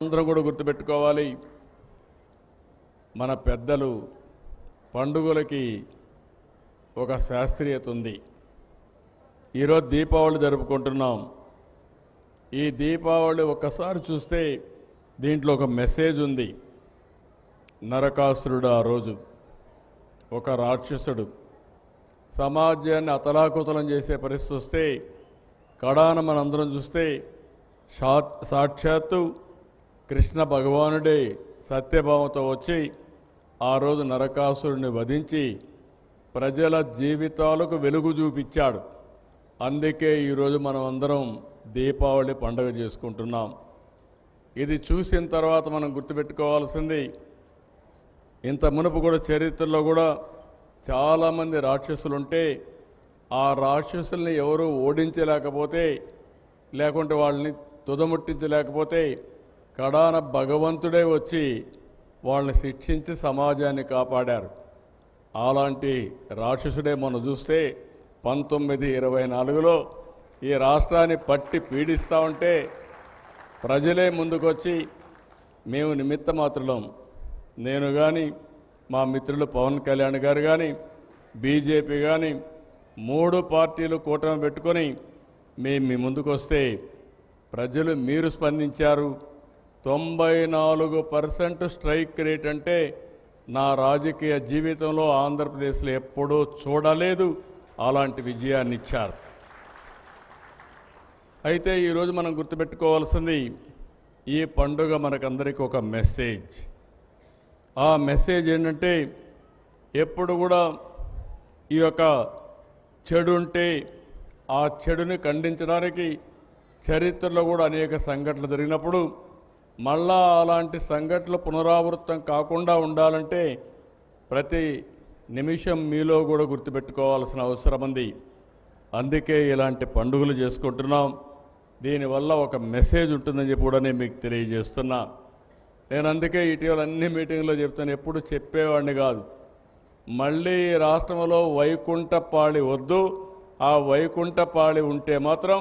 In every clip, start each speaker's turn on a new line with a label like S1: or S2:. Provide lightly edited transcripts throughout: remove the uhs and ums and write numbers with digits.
S1: అందరం కూడా గుర్తుపెట్టుకోవాలి. మన పెద్దలు పండుగలకి ఒక శాస్త్రీయత ఉంది. ఈరోజు దీపావళి జరుపుకుంటున్నాం. ఈ దీపావళి ఒక్కసారి చూస్తే దీంట్లో ఒక మెసేజ్ ఉంది. నరకాసురుడు ఆ రోజు ఒక రాక్షసుడు సమాజాన్ని అతలాకుతలం చేసే పరిస్థితి వస్తే కడాన మనందరం చూస్తే సాక్షాత్తు కృష్ణ భగవానుడే సత్యభామతో వచ్చి ఆ రోజు నరకాసురుడిని వధించి ప్రజల జీవితాలకు వెలుగు చూపించాడు. అందుకే ఈరోజు మనం అందరం దీపావళి పండుగ చేసుకుంటున్నాం. ఇది చూసిన తర్వాత మనం గుర్తుపెట్టుకోవాల్సింది, ఇంత మునుపు కూడా చరిత్రలో కూడా చాలామంది రాక్షసులుంటే ఆ రాక్షసుల్ని ఎవరూ ఓడించలేకపోతే, లేకుంటే వాళ్ళని తుదముట్టించలేకపోతే కడాన భగవంతుడే వచ్చి వాళ్ళని శిక్షించి సమాజాన్ని కాపాడారు. అలాంటి రాక్షసుడే మనం చూస్తే 1924లో ఈ రాష్ట్రాన్ని పట్టి పీడిస్తూ ఉంటే ప్రజలే ముందుకొచ్చి మేము నిమిత్త మాత్రులం, నేను కానీ మా మిత్రులు పవన్ కళ్యాణ్ గారు కానీ బీజేపీ కానీ 3 పార్టీలు కూటమి పెట్టుకొని మేము మీ ముందుకు వస్తే ప్రజలు మీరు స్పందించారు. 94% స్ట్రైక్ రేట్ అంటే నా రాజకీయ జీవితంలో ఆంధ్రప్రదేశ్లో ఎప్పుడూ చూడలేదు. అలాంటి విజయాన్ని ఇచ్చారు. అయితే ఈరోజు మనం గుర్తుపెట్టుకోవాల్సింది, ఈ పండుగ మనకందరికీ ఒక మెసేజ్. ఆ మెసేజ్ ఏంటంటే, ఎప్పుడు కూడా ఈ యొక్క చెడు ఉంటే ఆ చెడుని ఖండించడానికి చరిత్రలో కూడా అనేక సంఘటనలు జరిగినప్పుడు మళ్ళా అలాంటి సంఘటనలు పునరావృతం కాకుండా ఉండాలంటే ప్రతి నిమిషం మీలో కూడా గుర్తుపెట్టుకోవాల్సిన అవసరం ఉంది. అందుకే ఇలాంటి పండుగలు చేసుకుంటున్నాం. దీనివల్ల ఒక మెసేజ్ ఉంటుందని చెప్పి కూడా నేను మీకు తెలియజేస్తున్నా. నేను అందుకే ఇటీవల అన్ని మీటింగ్లో చెప్తాను, ఎప్పుడు చెప్పేవాడిని కాదు. మళ్ళీ రాష్ట్రంలో వైకుంఠపాళి వద్దు. ఆ వైకుంఠపాళి ఉంటే మాత్రం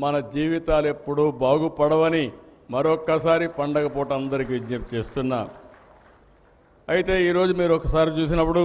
S1: మన జీవితాలు ఎప్పుడూ బాగుపడవని మరొక్కసారి పండగ పూట అందరికీ విజ్ఞప్తి చేస్తున్నా. అయితే ఈరోజు మీరు ఒకసారి చూసినప్పుడు